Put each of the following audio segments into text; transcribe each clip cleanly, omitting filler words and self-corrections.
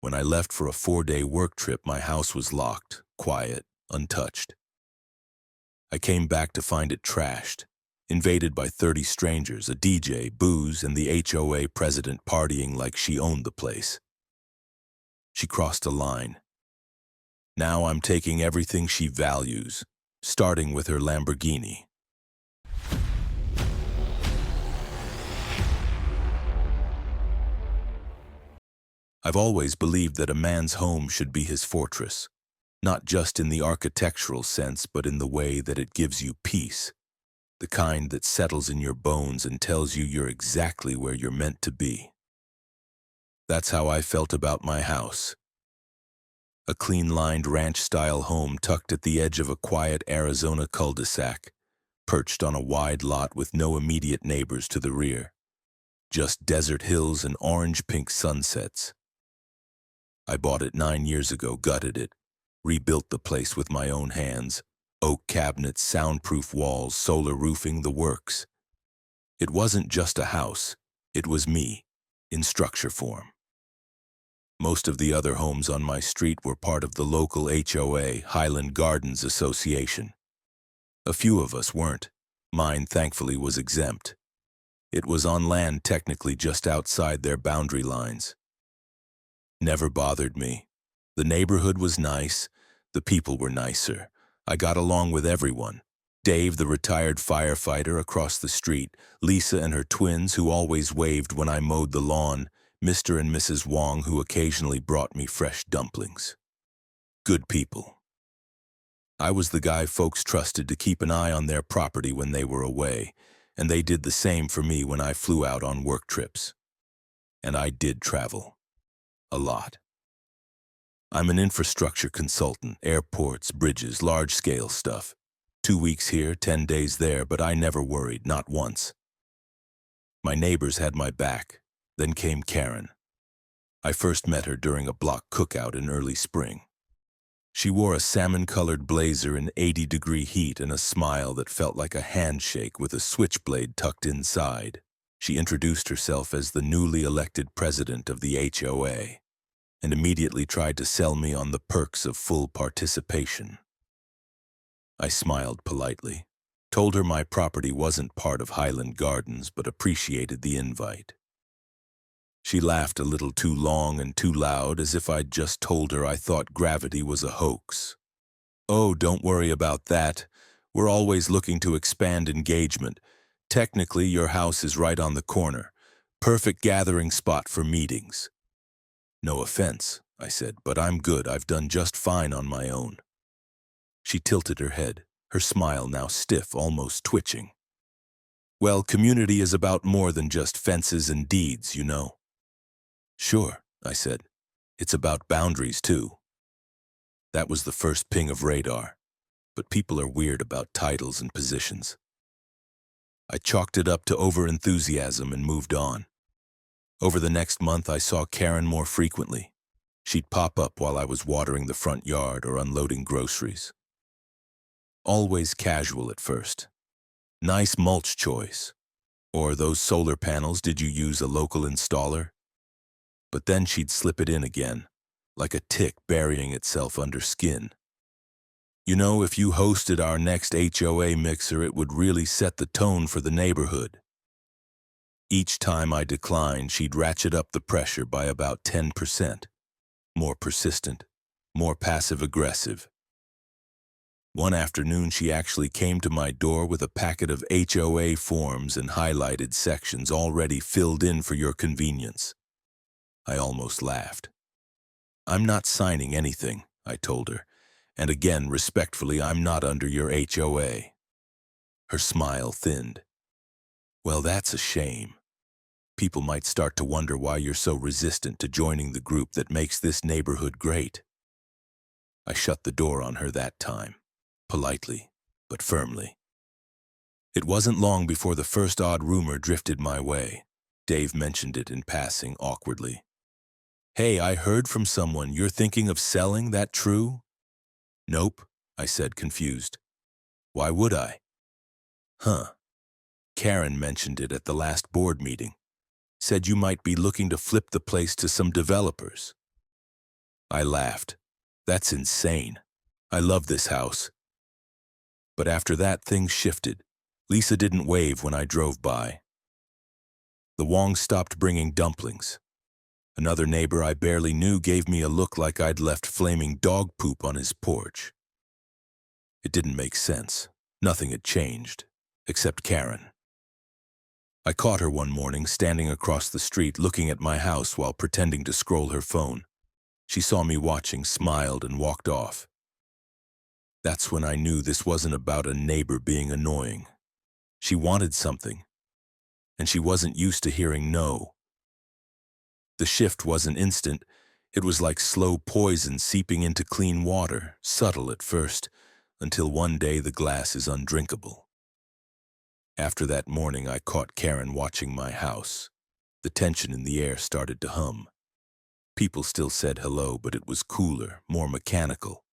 When I left for a 4-day work trip, my house was locked, quiet, untouched. I came back to find it trashed, invaded by 30 strangers, a DJ, booze, and the HOA president partying like she owned the place. She crossed a line. Now I'm taking everything she values, starting with her Lamborghini. I've always believed that a man's home should be his fortress, not just in the architectural sense, but in the way that it gives you peace, the kind that settles in your bones and tells you you're exactly where you're meant to be. That's how I felt about my house. A clean-lined ranch-style home tucked at the edge of a quiet Arizona cul-de-sac, perched on a wide lot with no immediate neighbors to the rear, just desert hills and orange-pink sunsets. I bought it 9 years ago, gutted it, rebuilt the place with my own hands, oak cabinets, soundproof walls, solar roofing, the works. It wasn't just a house, it was me, in structure form. Most of the other homes on my street were part of the local HOA, Highland Gardens Association. A few of us weren't. Mine, thankfully, was exempt. It was on land technically just outside their boundary lines. Never bothered me. The neighborhood was nice. The people were nicer. I got along with everyone. Dave, the retired firefighter across the street, Lisa and her twins who always waved when I mowed the lawn, Mr. and Mrs. Wong who occasionally brought me fresh dumplings. Good people. I was the guy folks trusted to keep an eye on their property when they were away, and they did the same for me when I flew out on work trips. And I did travel. A lot. I'm an infrastructure consultant, airports, bridges, large-scale stuff. 2 weeks here, 10 days there, but I never worried, not once. My neighbors had my back. Then came Karen. I first met her during a block cookout in early spring. She wore a salmon-colored blazer in 80-degree heat and a smile that felt like a handshake with a switchblade tucked inside. She introduced herself as the newly elected president of the HOA and immediately tried to sell me on the perks of full participation. I smiled politely, told her my property wasn't part of Highland Gardens but appreciated the invite. She laughed a little too long and too loud, as if I'd just told her I thought gravity was a hoax. "Oh, don't worry about that. We're always looking to expand engagement. Technically, your house is right on the corner. Perfect gathering spot for meetings." "No offense," I said, "but I'm good. I've done just fine on my own." She tilted her head, her smile now stiff, almost twitching. "Well, community is about more than just fences and deeds, you know." "Sure," I said. "It's about boundaries, too." That was the first ping of radar, but people are weird about titles and positions. I chalked it up to overenthusiasm and moved on. Over the next month, I saw Karen more frequently. She'd pop up while I was watering the front yard or unloading groceries. Always casual at first. "Nice mulch choice." Or, "Those solar panels, did you use a local installer?" But then she'd slip it in again, like a tick burying itself under skin. "You know, if you hosted our next HOA mixer, it would really set the tone for the neighborhood." Each time I declined, she'd ratchet up the pressure by about 10%. More persistent, more passive-aggressive. One afternoon, she actually came to my door with a packet of HOA forms and highlighted sections already filled in for your convenience. I almost laughed. "I'm not signing anything," I told her, "and again, respectfully, I'm not under your HOA." Her smile thinned. "Well, that's a shame. People might start to wonder why you're so resistant to joining the group that makes this neighborhood great." I shut the door on her that time, politely, but firmly. It wasn't long before the first odd rumor drifted my way. Dave mentioned it in passing, awkwardly. "Hey, I heard from someone you're thinking of selling, that true?" "Nope," I said, confused. "Why would I?" "Huh. Karen mentioned it at the last board meeting. Said you might be looking to flip the place to some developers." I laughed. That's insane. I love this house. But after that, things shifted. Lisa didn't wave when I drove by. The Wongs stopped bringing dumplings. Another neighbor I barely knew gave me a look like I'd left flaming dog poop on his porch. It didn't make sense. Nothing had changed, except Karen. I caught her one morning standing across the street looking at my house while pretending to scroll her phone. She saw me watching, smiled, and walked off. That's when I knew this wasn't about a neighbor being annoying. She wanted something, and she wasn't used to hearing no. The shift wasn't instant. It was like slow poison seeping into clean water, subtle at first, until one day the glass is undrinkable. After that morning, I caught Karen watching my house. The tension in the air started to hum. People still said hello, but it was cooler, more mechanical.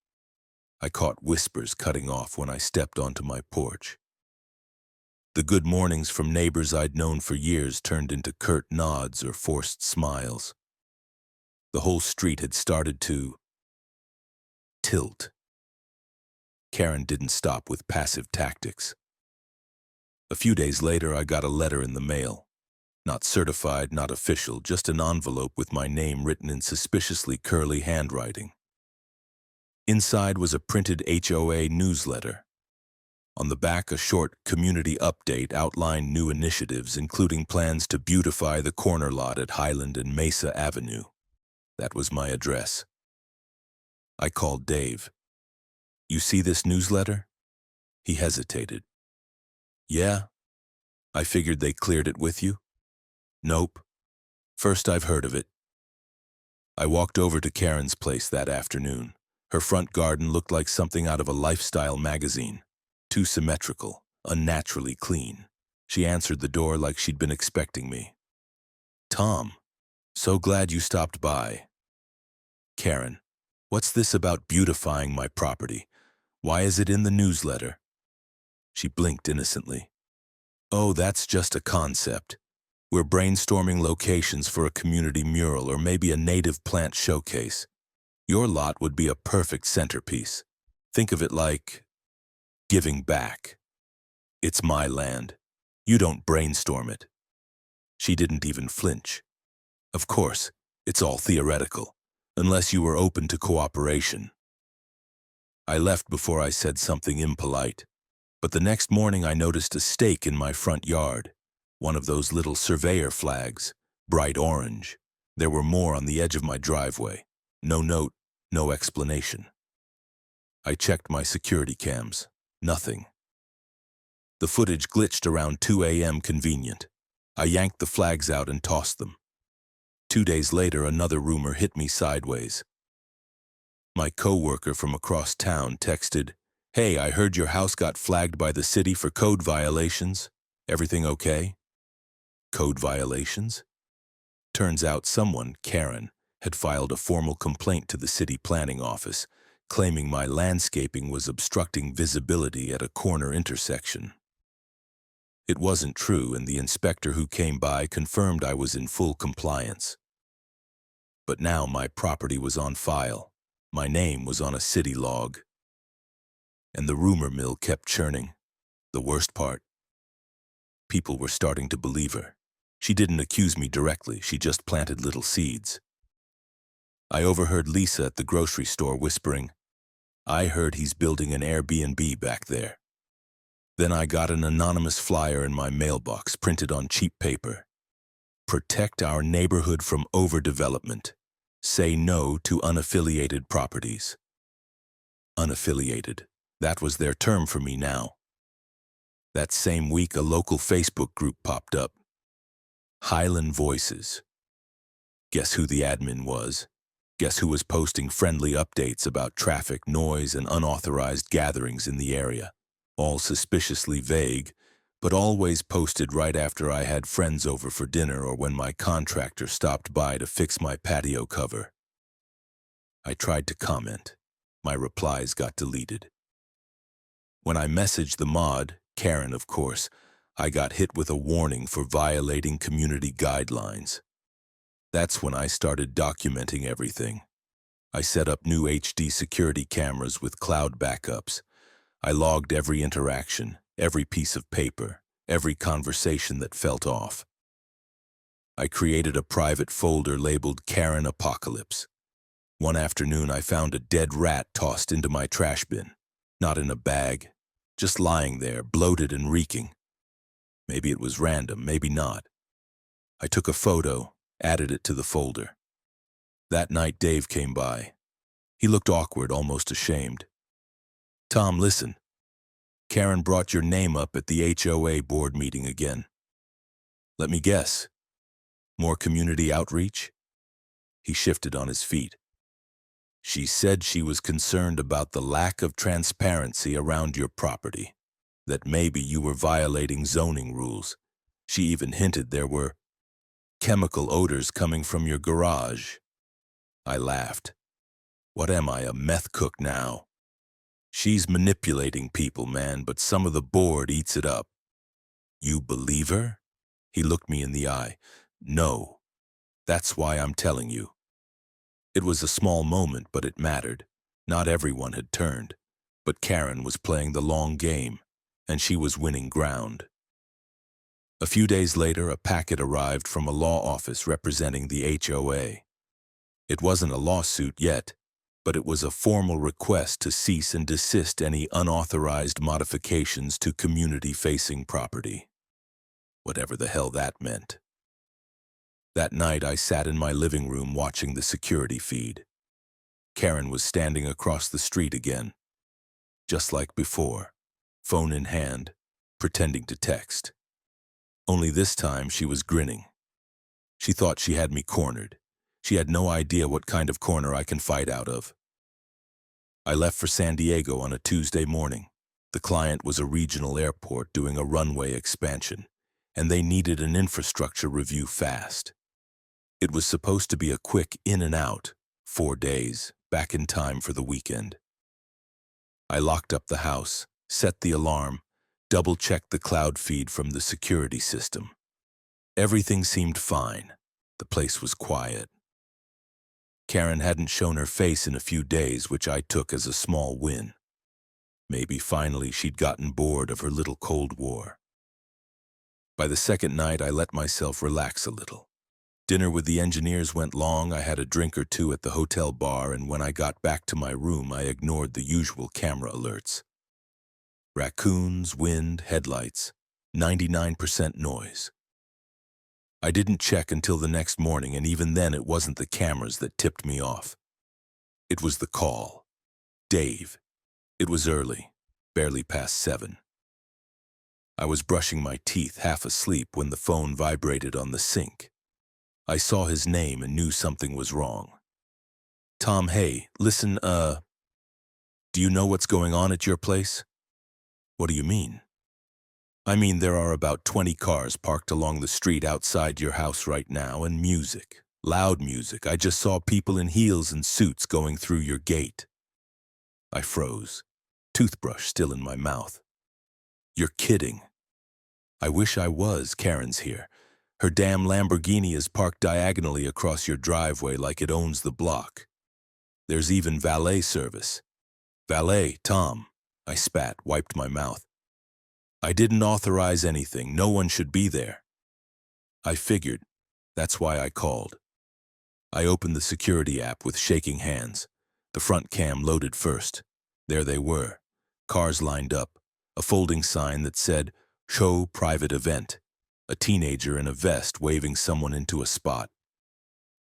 I caught whispers cutting off when I stepped onto my porch. The good mornings from neighbors I'd known for years turned into curt nods or forced smiles. The whole street had started to tilt. Karen didn't stop with passive tactics. A few days later, I got a letter in the mail. Not certified, not official, just an envelope with my name written in suspiciously curly handwriting. Inside was a printed HOA newsletter. On the back, a short community update outlined new initiatives, including plans to beautify the corner lot at Highland and Mesa Avenue. That was my address. I called Dave. "You see this newsletter?" He hesitated. "Yeah. I figured they cleared it with you." "Nope. First I've heard of it." I walked over to Karen's place that afternoon. Her front garden looked like something out of a lifestyle magazine. Too symmetrical, unnaturally clean. She answered the door like she'd been expecting me. "Tom, so glad you stopped by." "Karen, what's this about beautifying my property? Why is it in the newsletter?" She blinked innocently. "Oh, that's just a concept. We're brainstorming locations for a community mural or maybe a native plant showcase. Your lot would be a perfect centerpiece. Think of it like giving back. It's my land. You don't brainstorm it." She didn't even flinch. "Of course, it's all theoretical, unless you were open to cooperation." I left before I said something impolite, but the next morning I noticed a stake in my front yard. One of those little surveyor flags, bright orange. There were more on the edge of my driveway. No note, no explanation. I checked my security cams. Nothing. The footage glitched around 2 a.m. convenient. I yanked the flags out and tossed them. 2 days later, another rumor hit me sideways. My coworker from across town texted, "Hey, I heard your house got flagged by the city for code violations. Everything okay?" Code violations? Turns out someone, Karen, had filed a formal complaint to the city planning office, claiming my landscaping was obstructing visibility at a corner intersection. It wasn't true, and the inspector who came by confirmed I was in full compliance. But now my property was on file. My name was on a city log. And the rumor mill kept churning. The worst part, people were starting to believe her. She didn't accuse me directly, she just planted little seeds. I overheard Lisa at the grocery store whispering, "I heard he's building an Airbnb back there." Then I got an anonymous flyer in my mailbox printed on cheap paper. "Protect our neighborhood from overdevelopment. Say no to unaffiliated properties." Unaffiliated. That was their term for me now. That same week, a local Facebook group popped up. Highland Voices. Guess who the admin was? Guess who was posting friendly updates about traffic, noise, and unauthorized gatherings in the area? All suspiciously vague, but always posted right after I had friends over for dinner or when my contractor stopped by to fix my patio cover. I tried to comment. My replies got deleted. When I messaged the mod, Karen of course, I got hit with a warning for violating community guidelines. That's when I started documenting everything. I set up new HD security cameras with cloud backups. I logged every interaction, every piece of paper, every conversation that felt off. I created a private folder labeled Karen Apocalypse. One afternoon, I found a dead rat tossed into my trash bin. Not in a bag, just lying there, bloated and reeking. Maybe it was random, maybe not. I took a photo, added it to the folder. That night, Dave came by. He looked awkward, almost ashamed. "Tom, listen. Karen brought your name up at the HOA board meeting again. Let me guess. More community outreach?" He shifted on his feet. "She said she was concerned about the lack of transparency around your property, that maybe you were violating zoning rules. She even hinted there were chemical odors coming from your garage." I laughed. What am I, a meth cook now? "She's manipulating people, man, but some of the board eats it up." "You believe her?" He looked me in the eye. "No. That's why I'm telling you." It was a small moment, but it mattered. Not everyone had turned, but Karen was playing the long game, and she was winning ground. A few days later, a packet arrived from a law office representing the HOA. It wasn't a lawsuit yet, but it was a formal request to cease and desist any unauthorized modifications to community-facing property. Whatever the hell that meant. That night, I sat in my living room watching the security feed. Karen was standing across the street again, just like before, phone in hand, pretending to text. Only this time, she was grinning. She thought she had me cornered. She had no idea what kind of corner I can fight out of. I left for San Diego on a Tuesday morning. The client was a regional airport doing a runway expansion, and they needed an infrastructure review fast. It was supposed to be a quick in and out, 4 days, back in time for the weekend. I locked up the house, set the alarm, double-checked the cloud feed from the security system. Everything seemed fine. The place was quiet. Karen hadn't shown her face in a few days, which I took as a small win. Maybe finally she'd gotten bored of her little Cold War. By the second night, I let myself relax a little. Dinner with the engineers went long. I had a drink or two at the hotel bar, and when I got back to my room, I ignored the usual camera alerts. Raccoons, wind, headlights, 99% noise. I didn't check until the next morning, and even then it wasn't the cameras that tipped me off. It was the call. Dave. It was early, barely past 7. I was brushing my teeth, half asleep, when the phone vibrated on the sink. I saw his name and knew something was wrong. "Tom, hey, listen, do you know what's going on at your place?" "What do you mean?" "I mean, there are about 20 cars parked along the street outside your house right now, and music. Loud music. I just saw people in heels and suits going through your gate." I froze, toothbrush still in my mouth. "You're kidding." "I wish I was. Karen's here. Her damn Lamborghini is parked diagonally across your driveway like it owns the block. There's even valet service." "Valet, Tom." I spat, wiped my mouth. "I didn't authorize anything. No one should be there." "I figured. That's why I called." I opened the security app with shaking hands. The front cam loaded first. There they were. Cars lined up. A folding sign that said, "Show Private Event." A teenager in a vest waving someone into a spot.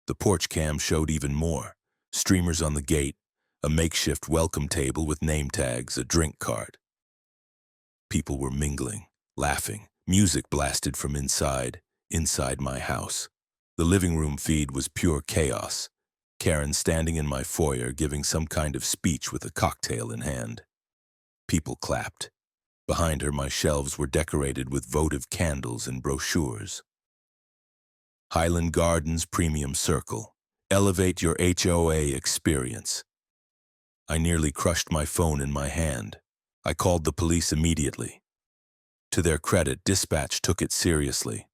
The porch cam showed even more. Streamers on the gate, a makeshift welcome table with name tags, a drink cart. People were mingling, laughing. Music blasted from inside my house. The living room feed was pure chaos. Karen standing in my foyer giving some kind of speech with a cocktail in hand. People clapped. Behind her, my shelves were decorated with votive candles and brochures. Highland Gardens Premium Circle. Elevate your HOA experience. I nearly crushed my phone in my hand. I called the police immediately. To their credit, dispatch took it seriously.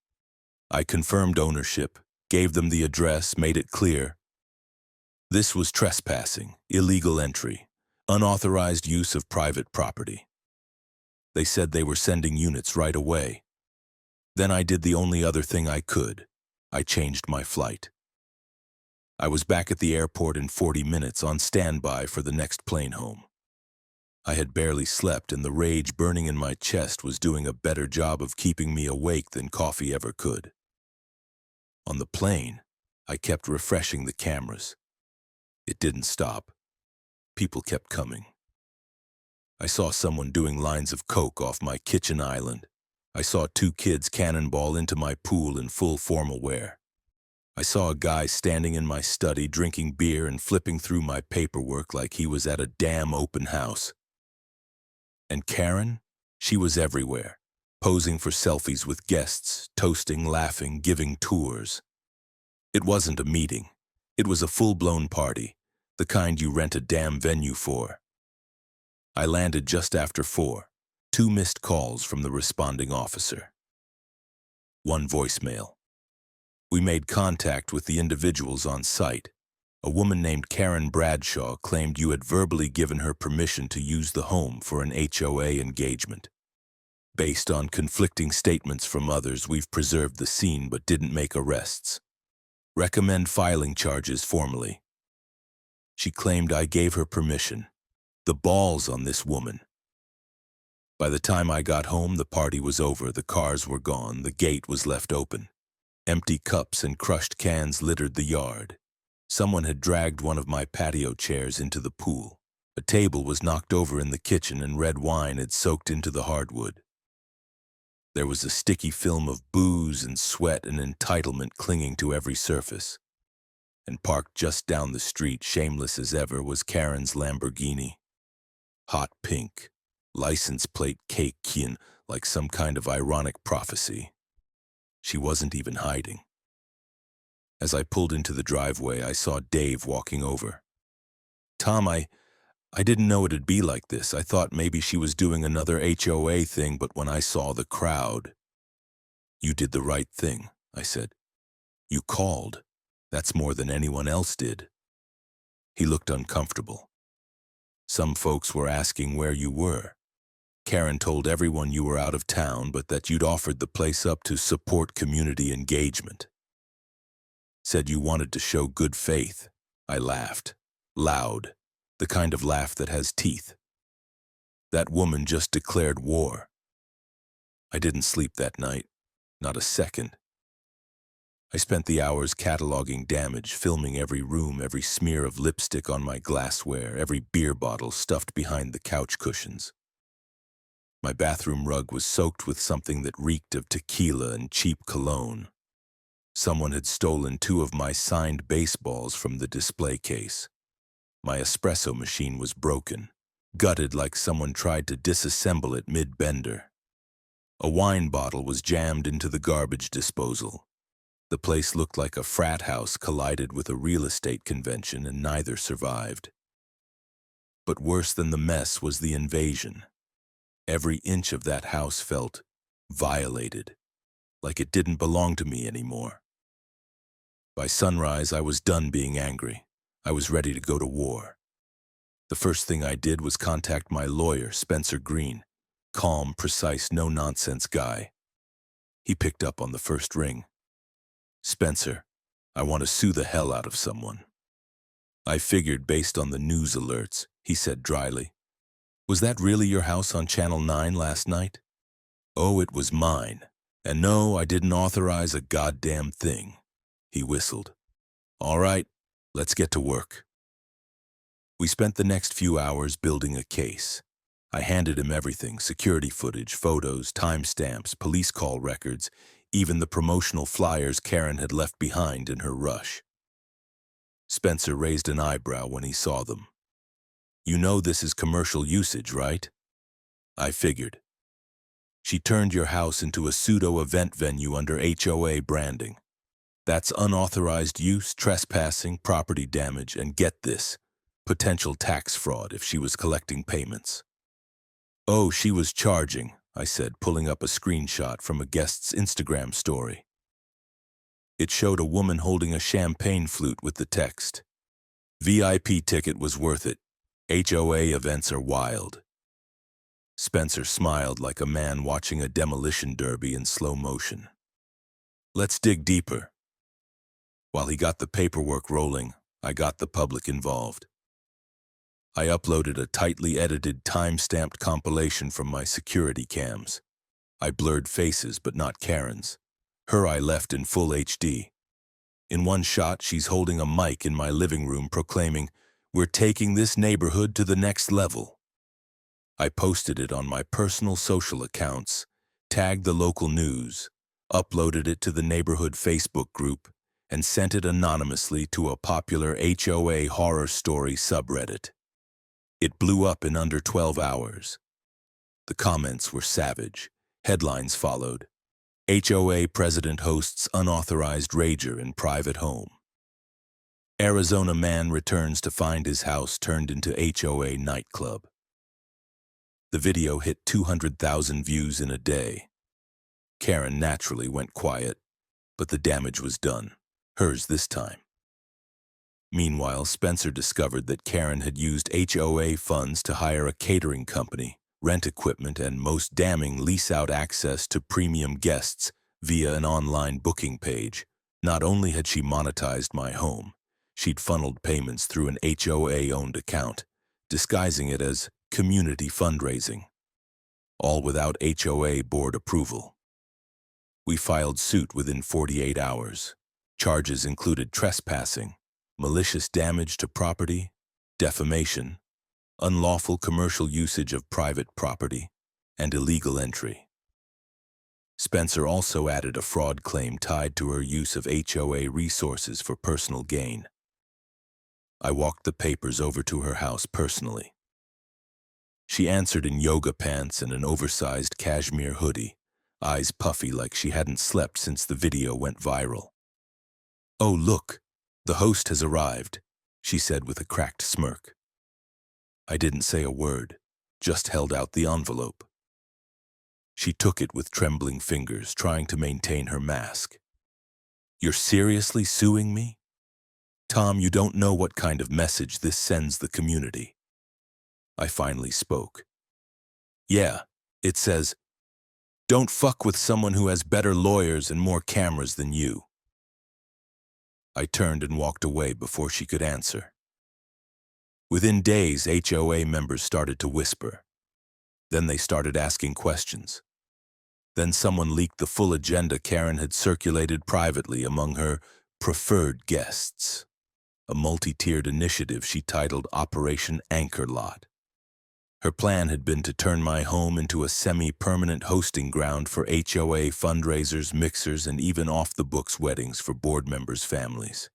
I confirmed ownership, gave them the address, made it clear. This was trespassing, illegal entry, unauthorized use of private property. They said they were sending units right away. Then I did the only other thing I could. I changed my flight. I was back at the airport in 40 minutes on standby for the next plane home. I had barely slept, and the rage burning in my chest was doing a better job of keeping me awake than coffee ever could. On the plane, I kept refreshing the cameras. It didn't stop. People kept coming. I saw someone doing lines of coke off my kitchen island. I saw two kids cannonball into my pool in full formal wear. I saw a guy standing in my study drinking beer and flipping through my paperwork like he was at a damn open house. And Karen? She was everywhere, posing for selfies with guests, toasting, laughing, giving tours. It wasn't a meeting. It was a full-blown party, the kind you rent a damn venue for. I landed just after 4, 2 missed calls from the responding officer. 1 voicemail. We made contact with the individuals on site. A woman named Karen Bradshaw claimed you had verbally given her permission to use the home for an HOA engagement. Based on conflicting statements from others, we've preserved the scene but didn't make arrests. Recommend filing charges formally. She claimed I gave her permission. The balls on this woman. By the time I got home, the party was over, the cars were gone, the gate was left open. Empty cups and crushed cans littered the yard. Someone had dragged one of my patio chairs into the pool. A table was knocked over in the kitchen and red wine had soaked into the hardwood. There was a sticky film of booze and sweat and entitlement clinging to every surface. And parked just down the street, shameless as ever, was Karen's Lamborghini. Hot pink, license plate cake-kin, like some kind of ironic prophecy. She wasn't even hiding. As I pulled into the driveway, I saw Dave walking over. Tom, I didn't know it'd be like this. I thought maybe she was doing another HOA thing, but when I saw the crowd... You did the right thing, I said. You called. That's more than anyone else did. He looked uncomfortable. Some folks were asking where you were. Karen told everyone you were out of town, but that you'd offered the place up to support community engagement. Said you wanted to show good faith. I laughed. Loud. The kind of laugh that has teeth. That woman just declared war. I didn't sleep that night. Not a second. I spent the hours cataloging damage, filming every room, every smear of lipstick on my glassware, every beer bottle stuffed behind the couch cushions. My bathroom rug was soaked with something that reeked of tequila and cheap cologne. Someone had stolen 2 of my signed baseballs from the display case. My espresso machine was broken, gutted like someone tried to disassemble it mid-bender. A wine bottle was jammed into the garbage disposal. The place looked like a frat house collided with a real estate convention, and neither survived. But worse than the mess was the invasion. Every inch of that house felt violated, like it didn't belong to me anymore. By sunrise, I was done being angry. I was ready to go to war. The first thing I did was contact my lawyer, Spencer Green, calm, precise, no-nonsense guy. He picked up on the first ring. Spencer, I want to sue the hell out of someone. I figured based on the news alerts, he said dryly. Was that really your house on Channel 9 last night? Oh, it was mine. And no, I didn't authorize a goddamn thing. He whistled. All right, let's get to work. We spent the next few hours building a case. I handed him everything, security footage, photos, timestamps, police call records, even the promotional flyers Karen had left behind in her rush. Spencer raised an eyebrow when he saw them. You know this is commercial usage, right? I figured. She turned your house into a pseudo-event venue under HOA branding. That's unauthorized use, trespassing, property damage, and get this, potential tax fraud if she was collecting payments. Oh, she was charging, I said, pulling up a screenshot from a guest's Instagram story. It showed a woman holding a champagne flute with the text, VIP ticket was worth it. HOA events are wild. Spencer smiled like a man watching a demolition derby in slow motion. Let's dig deeper. While he got the paperwork rolling, I got the public involved. I uploaded a tightly edited, time-stamped compilation from my security cams. I blurred faces, but not Karen's. Her I left in full HD. In one shot, she's holding a mic in my living room proclaiming, "We're taking this neighborhood to the next level." I posted it on my personal social accounts, tagged the local news, uploaded it to the neighborhood Facebook group, and sent it anonymously to a popular HOA horror story subreddit. It blew up in under 12 hours. The comments were savage. Headlines followed. HOA president hosts unauthorized rager in private home. Arizona man returns to find his house turned into HOA nightclub. The video hit 200,000 views in a day. Karen naturally went quiet, but the damage was done. Hers this time. Meanwhile, Spencer discovered that Karen had used HOA funds to hire a catering company, rent equipment, and most damning, lease out access to premium guests via an online booking page. Not only had she monetized my home, she'd funneled payments through an HOA-owned account, disguising it as community fundraising, all without HOA board approval. We filed suit within 48 hours. Charges included trespassing, malicious damage to property, defamation, unlawful commercial usage of private property, and illegal entry. Spencer also added a fraud claim tied to her use of HOA resources for personal gain. I walked the papers over to her house personally. She answered in yoga pants and an oversized cashmere hoodie, eyes puffy like she hadn't slept since the video went viral. "Oh, look, the host has arrived," she said with a cracked smirk. I didn't say a word, just held out the envelope. She took it with trembling fingers, trying to maintain her mask. "You're seriously suing me? Tom, you don't know what kind of message this sends the community." I finally spoke. "Yeah, it says, don't fuck with someone who has better lawyers and more cameras than you." I turned and walked away before she could answer. Within days, HOA members started to whisper. Then they started asking questions. Then someone leaked the full agenda Karen had circulated privately among her preferred guests, a multi-tiered initiative she titled Operation Anchor Lot. Her plan had been to turn my home into a semi-permanent hosting ground for HOA fundraisers, mixers, and even off-the-books weddings for board members' families.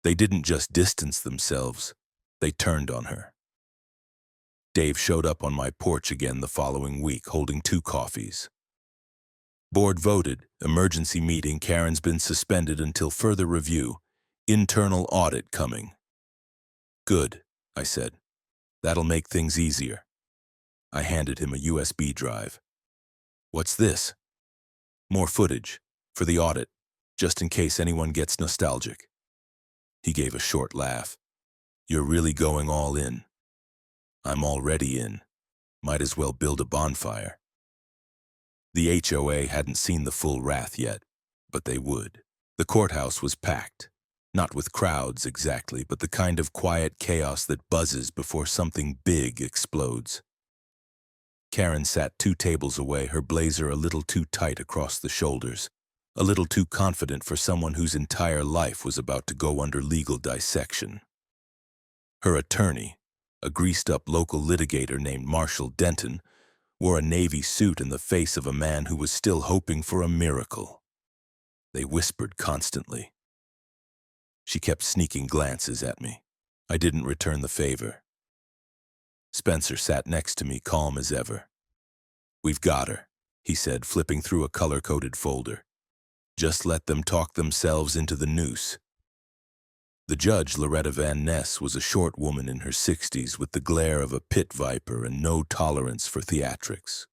They didn't just distance themselves, they turned on her. Dave showed up on my porch again the following week, holding 2 coffees. Board voted, emergency meeting, Karen's been suspended until further review, internal audit coming. "Good," I said. "That'll make things easier." I handed him a USB drive. "What's this?" "More footage, for the audit, just in case anyone gets nostalgic." He gave a short laugh. "You're really going all in." "I'm already in. Might as well build a bonfire." The HOA hadn't seen the full wrath yet, but they would. The courthouse was packed. Not with crowds exactly, but the kind of quiet chaos that buzzes before something big explodes. Karen sat 2 tables away, her blazer a little too tight across the shoulders, a little too confident for someone whose entire life was about to go under legal dissection. Her attorney, a greased-up local litigator named Marshall Denton, wore a navy suit in the face of a man who was still hoping for a miracle. They whispered constantly. She kept sneaking glances at me. I didn't return the favor. Spencer sat next to me, calm as ever. "We've got her," he said, flipping through a color-coded folder. "Just let them talk themselves into the noose." The judge, Loretta Van Ness, was a short woman in her 60s with the glare of a pit viper and no tolerance for theatrics.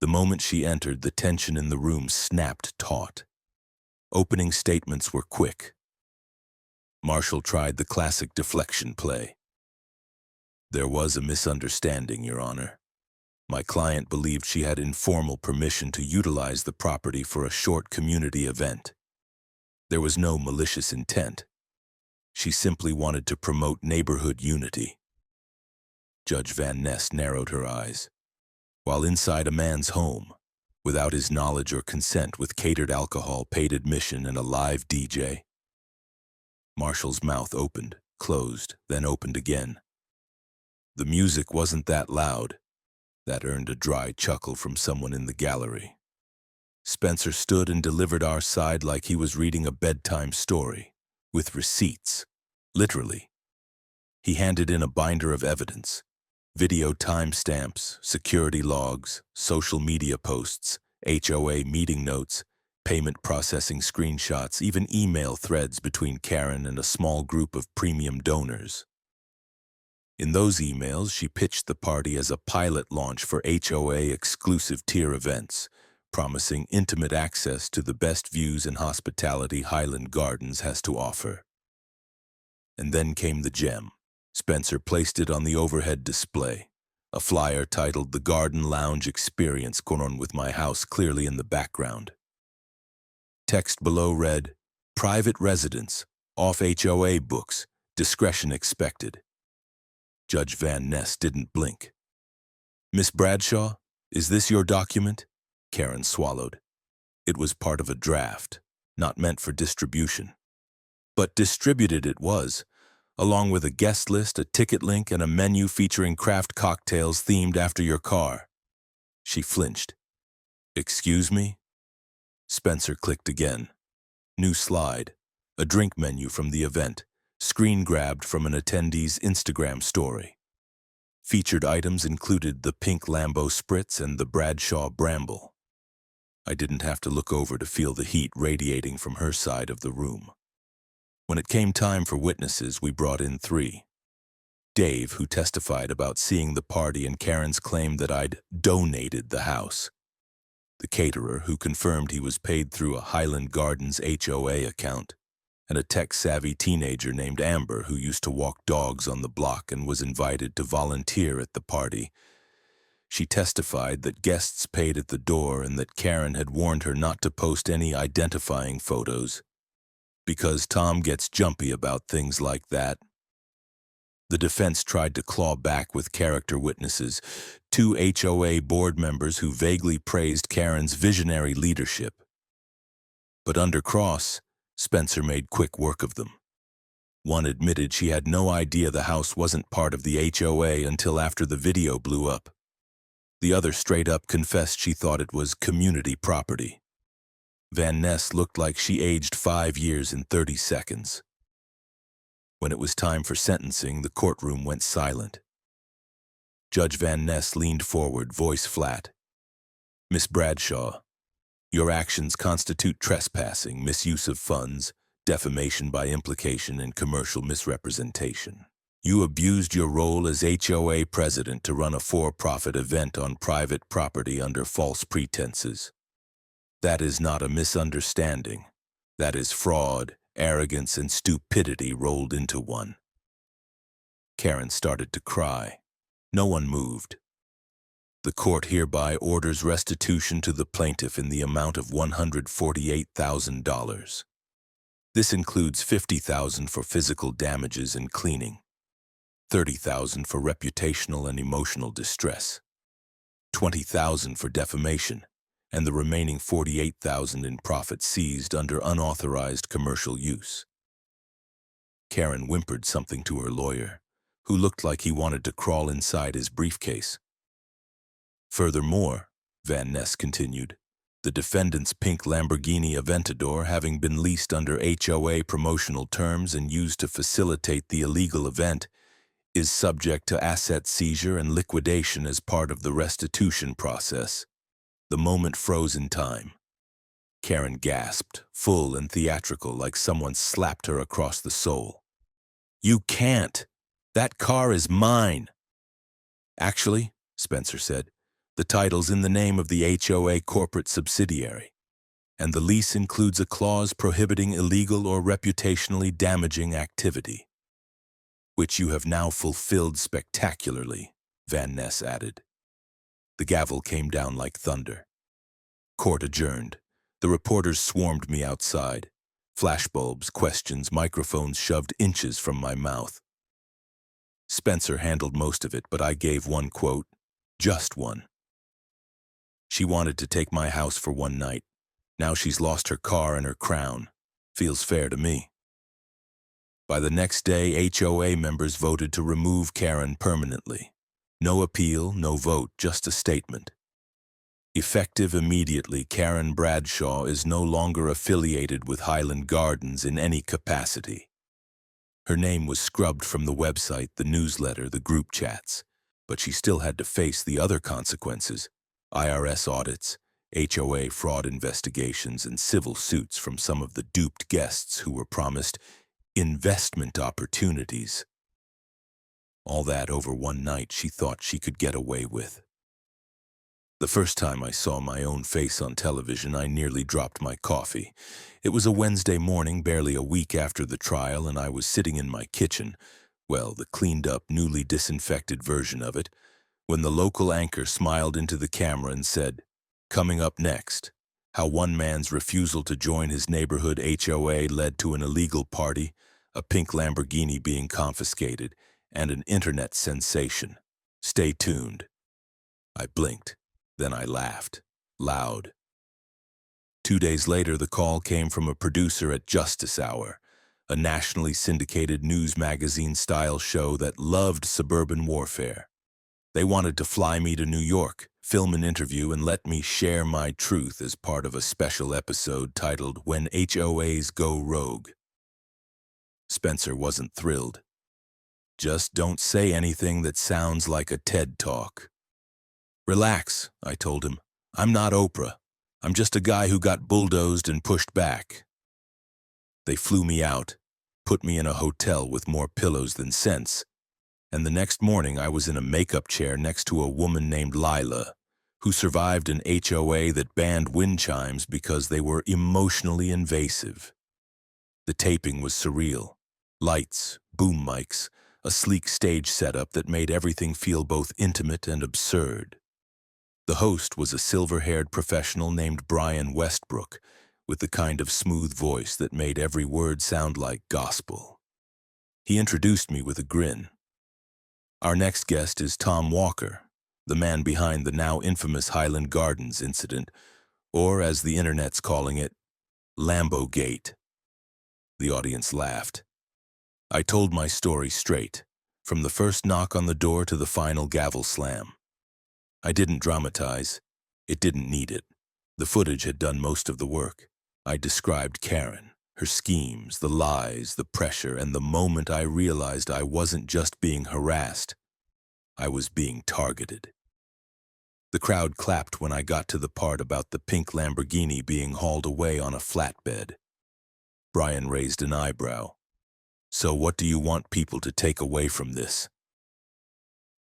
The moment she entered, the tension in the room snapped taut. Opening statements were quick. Marshall tried the classic deflection play. There was a misunderstanding, Your Honor. My client believed she had informal permission to utilize the property for a short community event. There was no malicious intent. She simply wanted to promote neighborhood unity. Judge Van Ness narrowed her eyes. While inside a man's home, without his knowledge or consent, with catered alcohol, paid admission, and a live DJ. Marshall's mouth opened, closed, then opened again. The music wasn't that loud. That earned a dry chuckle from someone in the gallery. Spencer stood and delivered our side like he was reading a bedtime story, with receipts, literally. He handed in a binder of evidence, video timestamps, security logs, social media posts, HOA meeting notes, payment processing screenshots, even email threads between Karen and a small group of premium donors. In those emails, she pitched the party as a pilot launch for HOA exclusive tier events, promising intimate access to the best views and hospitality Highland Gardens has to offer. And then came the gem. Spencer placed it on the overhead display, a flyer titled The Garden Lounge Experience, with my house clearly in the background. Text below read, "Private residence, off HOA books, discretion expected." Judge Van Ness didn't blink. "Miss Bradshaw, is this your document?" Karen swallowed. It was part of a draft, not meant for distribution. But distributed it was, along with a guest list, a ticket link, and a menu featuring craft cocktails themed after your car. She flinched. "Excuse me?" Spencer clicked again. New slide, a drink menu from the event, screen grabbed from an attendee's Instagram story. Featured items included the pink Lambo Spritz and the Bradshaw Bramble. I didn't have to look over to feel the heat radiating from her side of the room. When it came time for witnesses, we brought in 3. Dave, who testified about seeing the party and Karen's claim that I'd donated the house. The caterer, who confirmed he was paid through a Highland Gardens HOA account, and a tech-savvy teenager named Amber who used to walk dogs on the block and was invited to volunteer at the party. She testified that guests paid at the door and that Karen had warned her not to post any identifying photos, because Tom gets jumpy about things like that. The defense tried to claw back with character witnesses, 2 HOA board members who vaguely praised Karen's visionary leadership. But under cross, Spencer made quick work of them. One admitted she had no idea the house wasn't part of the HOA until after the video blew up. The other straight up confessed she thought it was community property. Van Ness looked like she aged 5 years in 30 seconds. When it was time for sentencing, the courtroom went silent. Judge Van Ness leaned forward, voice flat. "Miss Bradshaw, your actions constitute trespassing, misuse of funds, defamation by implication, and commercial misrepresentation. You abused your role as HOA president to run a for-profit event on private property under false pretenses. That is not a misunderstanding. That is fraud, arrogance, and stupidity rolled into one." Karen started to cry. No one moved. "The court hereby orders restitution to the plaintiff in the amount of $148,000. This includes $50,000 for physical damages and cleaning, $30,000 for reputational and emotional distress, $20,000 for defamation, and the remaining $48,000 in profits seized under unauthorized commercial use." Karen whimpered something to her lawyer, who looked like he wanted to crawl inside his briefcase. "Furthermore," Van Ness continued, "the defendant's pink Lamborghini Aventador, having been leased under HOA promotional terms and used to facilitate the illegal event, is subject to asset seizure and liquidation as part of the restitution process." The moment froze in time. Karen gasped, full and theatrical, like someone slapped her across the soul. "You can't! That car is mine!" "Actually," Spencer said, "the title's in the name of the HOA corporate subsidiary. and the lease includes a clause prohibiting illegal or reputationally damaging activity, which you have now fulfilled spectacularly, Van Ness added. The gavel came down like thunder. Court adjourned. The reporters swarmed me outside. Flashbulbs, questions, microphones shoved inches from my mouth. Spencer handled most of it, but I gave one quote, just one. She wanted to take my house for one night. Now she's lost her car and her crown. Feels fair to me. By the next day, HOA members voted to remove Karen permanently. No appeal, no vote, just a statement. Effective immediately, Karen Bradshaw is no longer affiliated with Highland Gardens in any capacity. Her name was scrubbed from the website, the newsletter, the group chats, but she still had to face the other consequences: IRS audits, HOA fraud investigations, and civil suits from some of the duped guests who were promised investment opportunities. All that over one night she thought she could get away with. The first time I saw my own face on television, I nearly dropped my coffee. It was a Wednesday morning, barely a week after the trial, and I was sitting in my kitchen, well, the cleaned-up, newly disinfected version of it, when the local anchor smiled into the camera and said, "Coming up next, how one man's refusal to join his neighborhood HOA led to an illegal party, a pink Lamborghini being confiscated, and an internet sensation. Stay tuned." I blinked. Then I laughed, loud. 2 days later, the call came from a producer at Justice Hour, a nationally syndicated news magazine-style show that loved suburban warfare. They wanted to fly me to New York, film an interview, and let me share my truth as part of a special episode titled "When HOAs Go Rogue." Spencer wasn't thrilled. "Just don't say anything that sounds like a TED Talk." "Relax," I told him. "I'm not Oprah. I'm just a guy who got bulldozed and pushed back." They flew me out, put me in a hotel with more pillows than sense, and the next morning I was in a makeup chair next to a woman named Lila, who survived an HOA that banned wind chimes because they were emotionally invasive. The taping was surreal. Lights, boom mics, a sleek stage setup that made everything feel both intimate and absurd. The host was a silver-haired professional named Brian Westbrook, with the kind of smooth voice that made every word sound like gospel. He introduced me with a grin. "Our next guest is Tom Walker, the man behind the now infamous Highland Gardens incident, or as the internet's calling it, Lambogate." The audience laughed. I told my story straight, from the first knock on the door to the final gavel slam. I didn't dramatize. It didn't need it. The footage had done most of the work. I described Karen, her schemes, the lies, the pressure, and the moment I realized I wasn't just being harassed, I was being targeted. The crowd clapped when I got to the part about the pink Lamborghini being hauled away on a flatbed. Brian raised an eyebrow. "So what do you want people to take away from this?"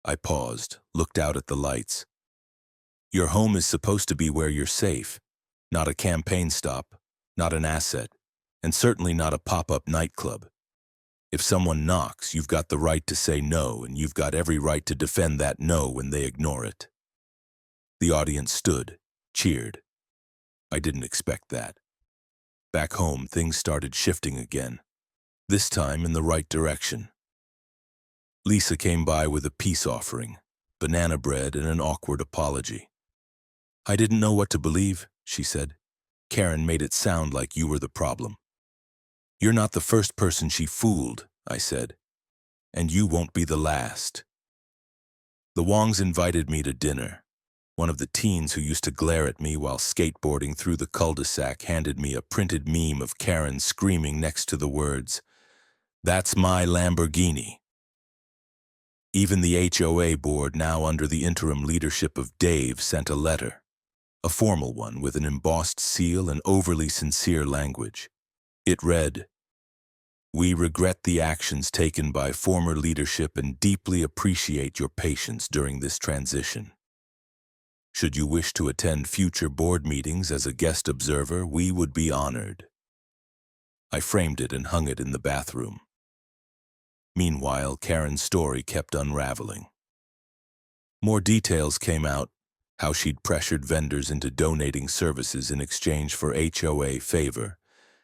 I paused, looked out at the lights. "Your home is supposed to be where you're safe, not a campaign stop, not an asset, and certainly not a pop-up nightclub. If someone knocks, you've got the right to say no, and you've got every right to defend that no when they ignore it." The audience stood, cheered. I didn't expect that. Back home, things started shifting again, this time in the right direction. Lisa came by with a peace offering, banana bread and an awkward apology. "I didn't know what to believe," she said. "Karen made it sound like you were the problem." "You're not the first person she fooled," I said, "and you won't be the last." The Wongs invited me to dinner. One of the teens who used to glare at me while skateboarding through the cul-de-sac handed me a printed meme of Karen screaming next to the words, "That's my Lamborghini." Even the HOA board, now under the interim leadership of Dave, sent a letter, a formal one with an embossed seal and overly sincere language. It read, "We regret the actions taken by former leadership and deeply appreciate your patience during this transition." Should you wish to attend future board meetings as a guest observer, we would be honored. I framed it and hung it in the bathroom. Meanwhile, Karen's story kept unraveling. More details came out, how she'd pressured vendors into donating services in exchange for HOA favor,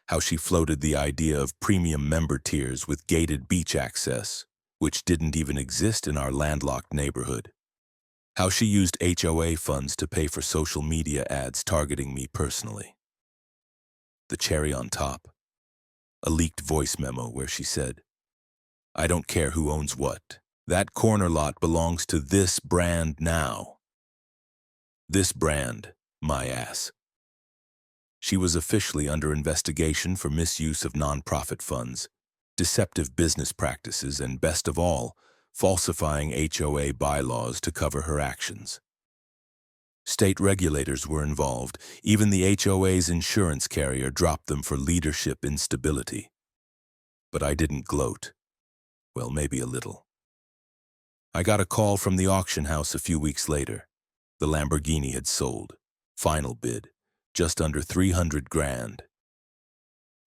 how she floated the idea of premium member tiers with gated beach access, which didn't even exist in our landlocked neighborhood, how she used HOA funds to pay for social media ads targeting me personally. The cherry on top, a leaked voice memo where she said, "I don't care who owns what. That corner lot belongs to this brand now." This brand, my ass. She was officially under investigation for misuse of nonprofit funds, deceptive business practices, and best of all, falsifying HOA bylaws to cover her actions. State regulators were involved. Even the HOA's insurance carrier dropped them for leadership instability. But I didn't gloat. Well, maybe a little. I got a call from the auction house a few weeks later. The Lamborghini had sold. Final bid, just under 300 grand.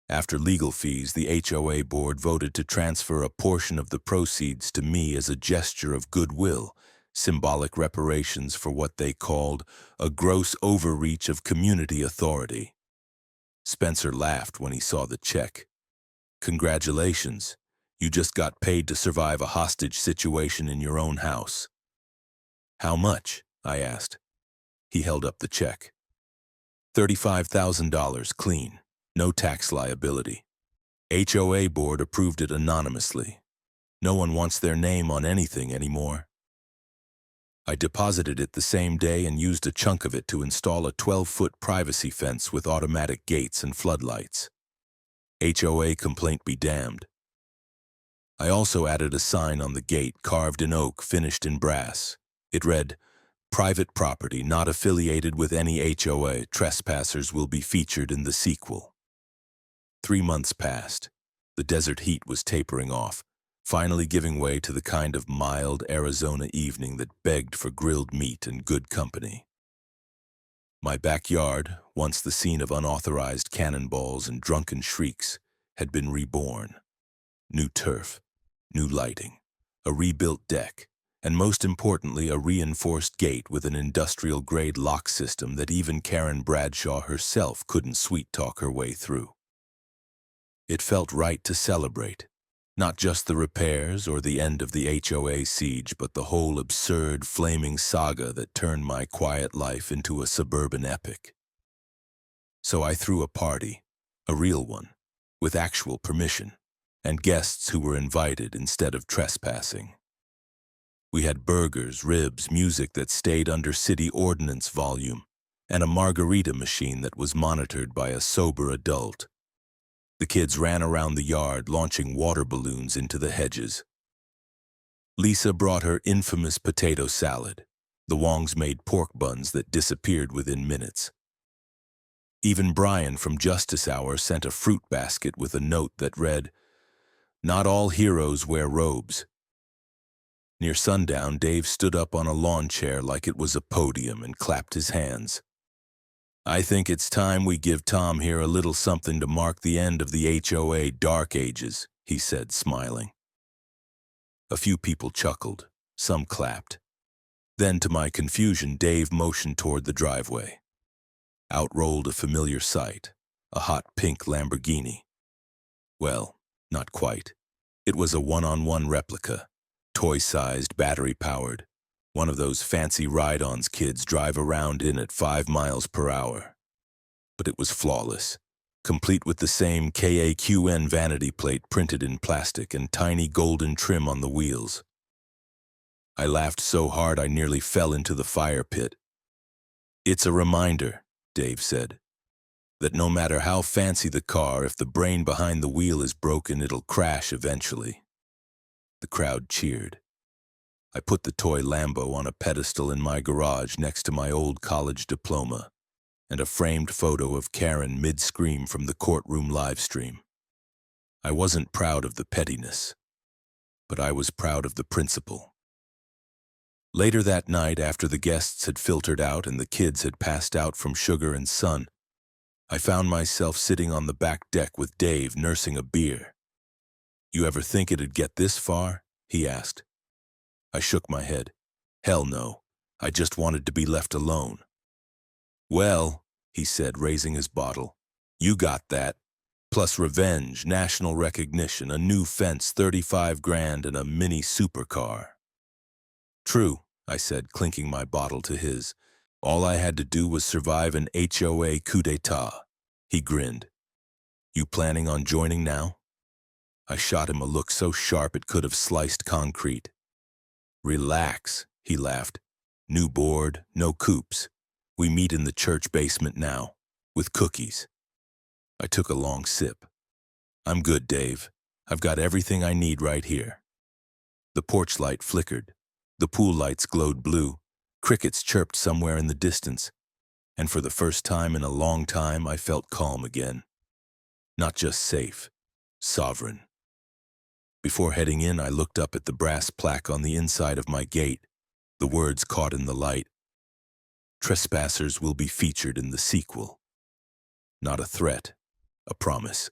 After legal fees, the HOA board voted to transfer a portion of the proceeds to me as a gesture of goodwill, symbolic reparations for what they called a gross overreach of community authority. Spencer laughed when he saw the check. "Congratulations, you just got paid to survive a hostage situation in your own house." "How much?" I asked. He held up the check. $35,000 clean, no tax liability. HOA board approved it anonymously. No one wants their name on anything anymore. I deposited it the same day and used a chunk of it to install a 12-foot privacy fence with automatic gates and floodlights. HOA complaint be damned. I also added a sign on the gate carved in oak, finished in brass. It read, "Private property not affiliated with any HOA. Trespassers will be featured in the sequel." 3 months passed. The desert heat was tapering off, finally giving way to the kind of mild Arizona evening that begged for grilled meat and good company. My backyard, once the scene of unauthorized cannonballs and drunken shrieks, had been reborn. New turf, new lighting, a rebuilt deck, and most importantly, a reinforced gate with an industrial-grade lock system that even Karen Bradshaw herself couldn't sweet-talk her way through. It felt right to celebrate, not just the repairs or the end of the HOA siege, but the whole absurd, flaming saga that turned my quiet life into a suburban epic. So I threw a party, a real one, with actual permission, and guests who were invited instead of trespassing. We had burgers, ribs, music that stayed under city ordinance volume, and a margarita machine that was monitored by a sober adult. The kids ran around the yard, launching water balloons into the hedges. Lisa brought her infamous potato salad. The Wongs made pork buns that disappeared within minutes. Even Brian from Justice Hour sent a fruit basket with a note that read, "Not all heroes wear robes." Near sundown, Dave stood up on a lawn chair like it was a podium and clapped his hands. "I think it's time we give Tom here a little something to mark the end of the HOA dark ages," he said, smiling. A few people chuckled, some clapped. Then, to my confusion, Dave motioned toward the driveway. Out rolled a familiar sight, a hot pink Lamborghini. Well, not quite. It was a one-on-one replica, toy-sized, battery-powered, one of those fancy ride-ons kids drive around in at 5 miles per hour. But it was flawless, complete with the same KAQN vanity plate printed in plastic and tiny golden trim on the wheels. I laughed so hard I nearly fell into the fire pit. "It's a reminder," Dave said, "that no matter how fancy the car, if the brain behind the wheel is broken, it'll crash eventually." The crowd cheered. I put the toy Lambo on a pedestal in my garage next to my old college diploma and a framed photo of Karen mid-scream from the courtroom livestream. I wasn't proud of the pettiness, but I was proud of the principle. Later that night, after the guests had filtered out and the kids had passed out from sugar and sun, I found myself sitting on the back deck with Dave nursing a beer. "You ever think it'd get this far?" he asked. I shook my head. "Hell no. I just wanted to be left alone." "Well," he said, raising his bottle, "you got that. Plus revenge, national recognition, a new fence, 35 grand, and a mini supercar." "True," I said, clinking my bottle to his. "All I had to do was survive an HOA coup d'etat." He grinned. "You planning on joining now?" I shot him a look so sharp it could have sliced concrete. "Relax," he laughed. "New board, no coops. We meet in the church basement now, with cookies." I took a long sip. "I'm good, Dave. I've got everything I need right here." The porch light flickered. The pool lights glowed blue. Crickets chirped somewhere in the distance. And for the first time in a long time, I felt calm again. Not just safe, sovereign. Before heading in, I looked up at the brass plaque on the inside of my gate. The words caught in the light. "Trespassers will be featured in the sequel." Not a threat, a promise.